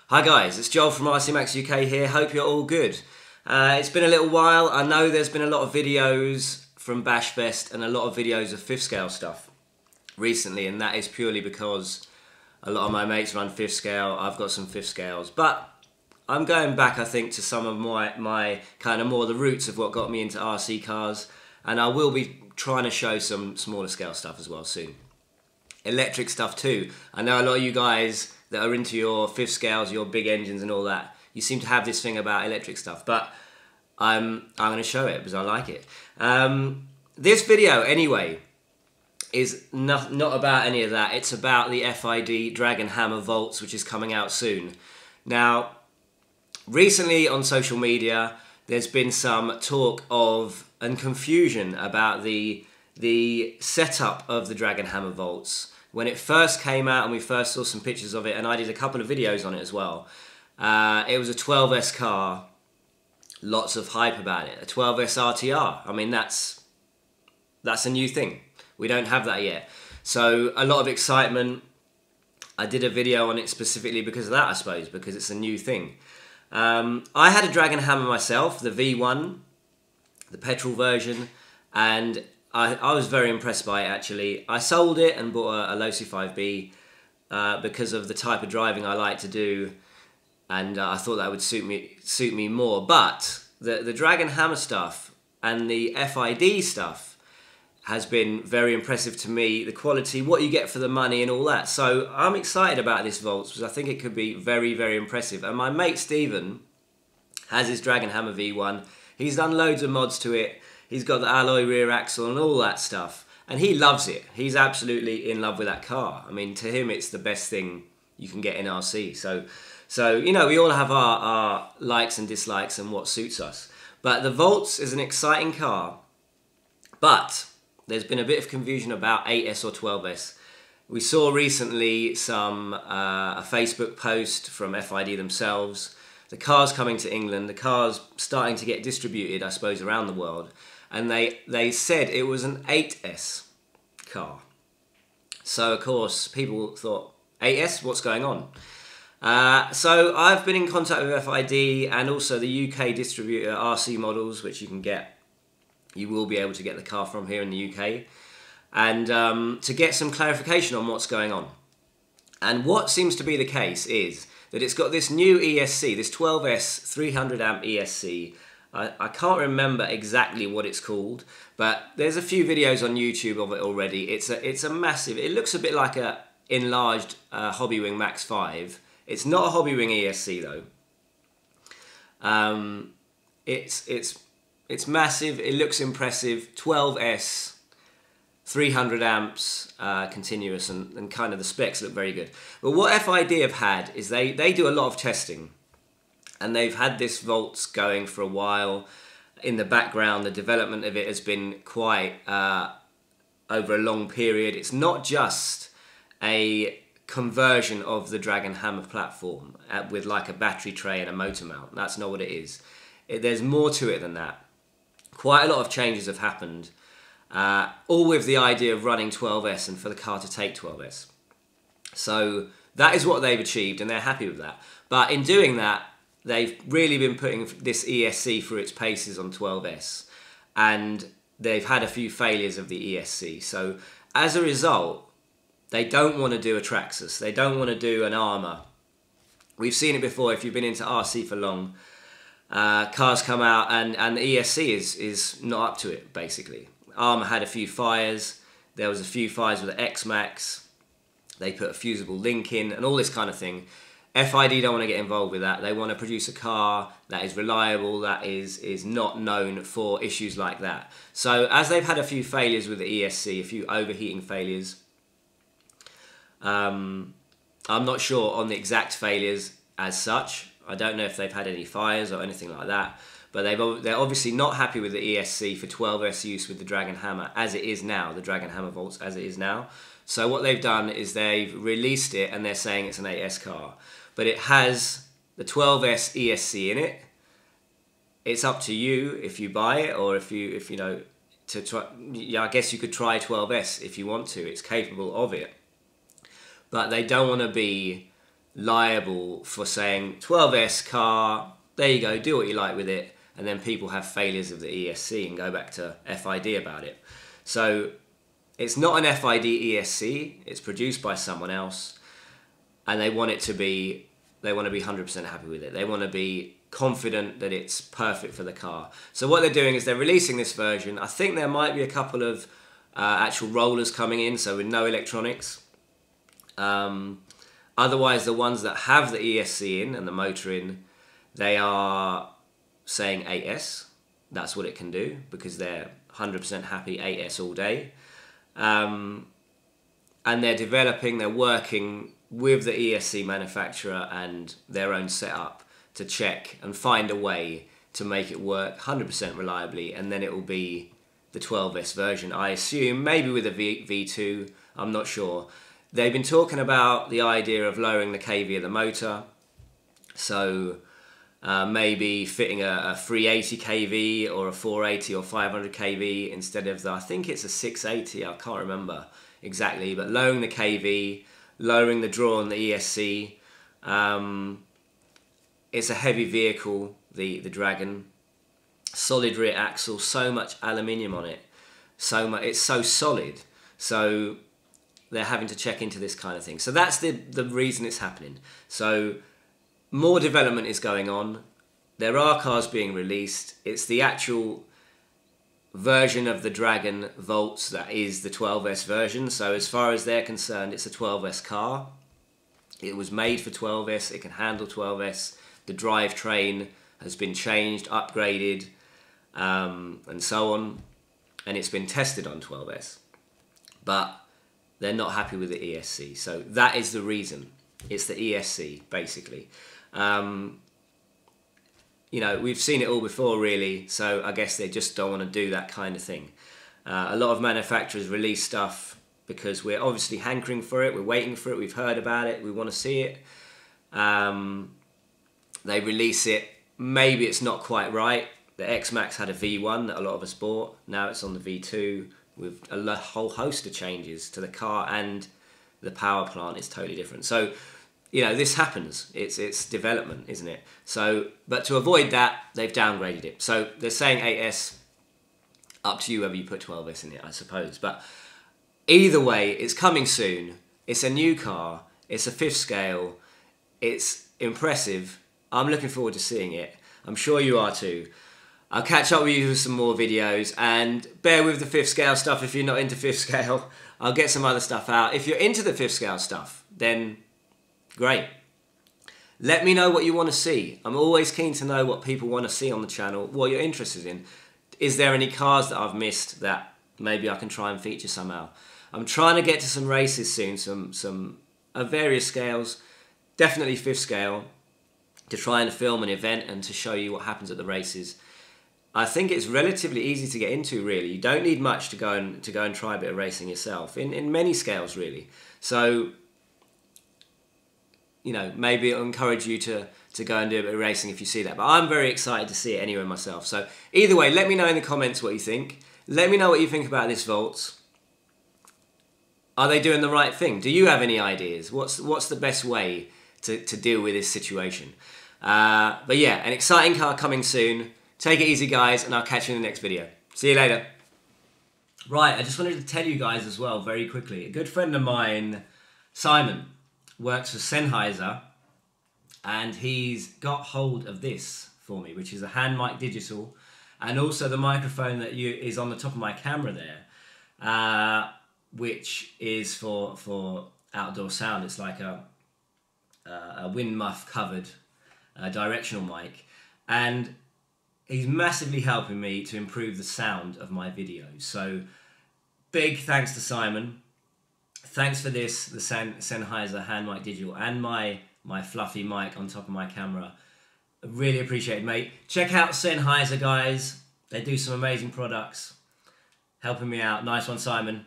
Hi guys, it's Joel from RC Max UK here. Hope you're all good. It's been a little while. I know there's been a lot of videos from Bashfest and a lot of videos of 5th scale stuff recently, and that is purely because a lot of my mates run 5th scale. I've got some 5th scales, but I'm going back, I think, to some of my kind of more the roots of what got me into RC cars, and I will be trying to show some smaller scale stuff as well soon. Electric stuff too. I know a lot of you guys that are into your 5th scales, your big engines and all that, you seem to have this thing about electric stuff, but I'm going to show it because I like it. This video, anyway, is not about any of that. It's about the FID Dagon Hammer Voltz, which is coming out soon. Now, recently on social media, there's been some talk of and confusion about the setup of the Dagon Hammer Voltz. When it first came out and we first saw some pictures of it, and I did a couple of videos on it as well, it was a 12S car, lots of hype about it, a 12S RTR. I mean, that's a new thing. We don't have that yet. So a lot of excitement. I did a video on it specifically because of that, I suppose, because it's a new thing. I had a Dagon Hammer myself, the V1, the petrol version, and I was very impressed by it actually. I sold it and bought a Losi 5B because of the type of driving I like to do, and I thought that would suit me more. But the Dagon Hammer stuff and the FID stuff has been very impressive to me. The quality, what you get for the money and all that. So I'm excited about this Voltz because I think it could be very, very impressive. And my mate Stephen has his Dagon Hammer V1. He's done loads of mods to it. He's got the alloy rear axle and all that stuff. And he loves it. He's absolutely in love with that car. I mean, to him, it's the best thing you can get in RC. So you know, we all have our likes and dislikes and what suits us. But the Voltz is an exciting car. But there's been a bit of confusion about 8S or 12S. We saw recently a Facebook post from FID themselves. The car's coming to England. The car's starting to get distributed, I suppose, around the world. And they said it was an 8S car. So, of course, people thought, 8S? What's going on? So I've been in contact with FID and also the UK distributor RC Models, which you can get. You will be able to get the car from here in the UK. And to get some clarification on what's going on. And what seems to be the case is that it's got this new ESC, this 12S 300 amp ESC. I can't remember exactly what it's called, but there's a few videos on YouTube of it already. It's a massive, it looks a bit like a enlarged Hobbywing Max 5. It's not a Hobbywing ESC though. It's massive, it looks impressive, 12S, 300 amps, continuous, and kind of the specs look very good. But what FID have had is they do a lot of testing. And they've had this Voltz going for a while. In the background, the development of it has been quite over a long period. It's not just a conversion of the Dagon Hammer platform with like a battery tray and a motor mount. That's not what it is. There's more to it than that. Quite a lot of changes have happened, all with the idea of running 12S and for the car to take 12S. So that is what they've achieved, and they're happy with that. But in doing that, they've really been putting this ESC through its paces on 12S, and they've had a few failures of the ESC. So as a result, they don't want to do a Traxxas. They don't want to do an Armour. We've seen it before. If you've been into RC for long, cars come out and the ESC is not up to it, basically. Armour had a few fires. There was a few fires with the X-Max. They put a fusible link in and all this kind of thing. FID don't want to get involved with that. They want to produce a car that is reliable, that is not known for issues like that. So as they've had a few failures with the ESC, a few overheating failures, I'm not sure on the exact failures as such. I don't know if they've had any fires or anything like that, but they're obviously not happy with the ESC for 12S use with the Dagon Hammer as it is now, the Dagon Hammer Voltz as it is now. So what they've done is they've released it and they're saying it's an 8S car. But it has the 12S ESC in it. It's up to you if you buy it or if you know to try. Yeah, I guess you could try 12S if you want to. It's capable of it. but they don't want to be liable for saying 12S car, there you go, do what you like with it, and then people have failures of the ESC and go back to FID about it. So it's not an FID ESC, it's produced by someone else, and they want to be 100% happy with it. They want to be confident that it's perfect for the car. So what they're doing is they're releasing this version. I think there might be a couple of actual rollers coming in, so with no electronics. Otherwise, the ones that have the ESC in and the motor in, they are saying 8S. That's what it can do, because they're 100% happy 8S all day. And they're working with the ESC manufacturer and their own setup to check and find a way to make it work 100% reliably, and then it will be the 12S version, I assume, maybe with a V2, I'm not sure. They've been talking about the idea of lowering the kV of the motor, so maybe fitting a 380 kV or a 480 or 500 kV instead of I think it's a 680, I can't remember exactly, but lowering the kV, lowering the draw on the ESC. It's a heavy vehicle, the Dagon. Solid rear axle, so much aluminium on it, it's so solid. So they're having to check into this kind of thing. So that's the reason it's happening. So more development is going on. There are cars being released. It's the actual version of the Dagon Voltz that is the 12S version. So as far as they're concerned, it's a 12S car. It was made for 12S. It can handle 12S. The drivetrain has been changed, upgraded, and so on. And it's been tested on 12S. But they're not happy with the ESC. So that is the reason. It's the ESC, basically. You know, we've seen it all before, really. So I guess they just don't want to do that kind of thing. A lot of manufacturers release stuff because we're obviously hankering for it. We're waiting for it. We've heard about it. We want to see it. They release it. Maybe it's not quite right. The X-Max had a V1 that a lot of us bought. Now it's on the V2 with a whole host of changes to the car, and the power plant is totally different. So, you know, this happens. It's development, isn't it? So, but to avoid that, they've downgraded it. So they're saying 8S, up to you whether you put 12S in it, I suppose. But either way, it's coming soon. It's a new car. It's a 5th scale. It's impressive. I'm looking forward to seeing it. I'm sure you are too. I'll catch up with you with some more videos, and bear with the 5th scale stuff if you're not into 5th scale. I'll get some other stuff out. If you're into the 5th scale stuff, then great. Let me know what you want to see. I'm always keen to know what people want to see on the channel, what you're interested in. Is there any cars that I've missed that maybe I can try and feature somehow? I'm trying to get to some races soon, some of various scales, definitely 5th scale, to try and film an event and to show you what happens at the races. I think it's relatively easy to get into, really. You don't need much to go and try a bit of racing yourself, in many scales, really. So, you know, maybe it'll encourage you to go and do a bit of racing if you see that. But I'm very excited to see it anyway myself. So either way, let me know in the comments what you think. Let me know what you think about this Voltz. Are they doing the right thing? Do you have any ideas? What's the best way to deal with this situation? But yeah, an exciting car coming soon. Take it easy, guys, and I'll catch you in the next video. See you later. Right, I just wanted to tell you guys as well, very quickly. A good friend of mine, Simon, works for Sennheiser, and he's got hold of this for me, which is a hand mic digital, and also the microphone that is on the top of my camera there, which is for outdoor sound. It's like a wind muff covered directional mic, and he's massively helping me to improve the sound of my videos. So big thanks to Simon. Thanks for this, the Sennheiser hand mic digital, and my fluffy mic on top of my camera. I really appreciate it, mate. Check out Sennheiser, guys. They do some amazing products. Helping me out. Nice one, Simon.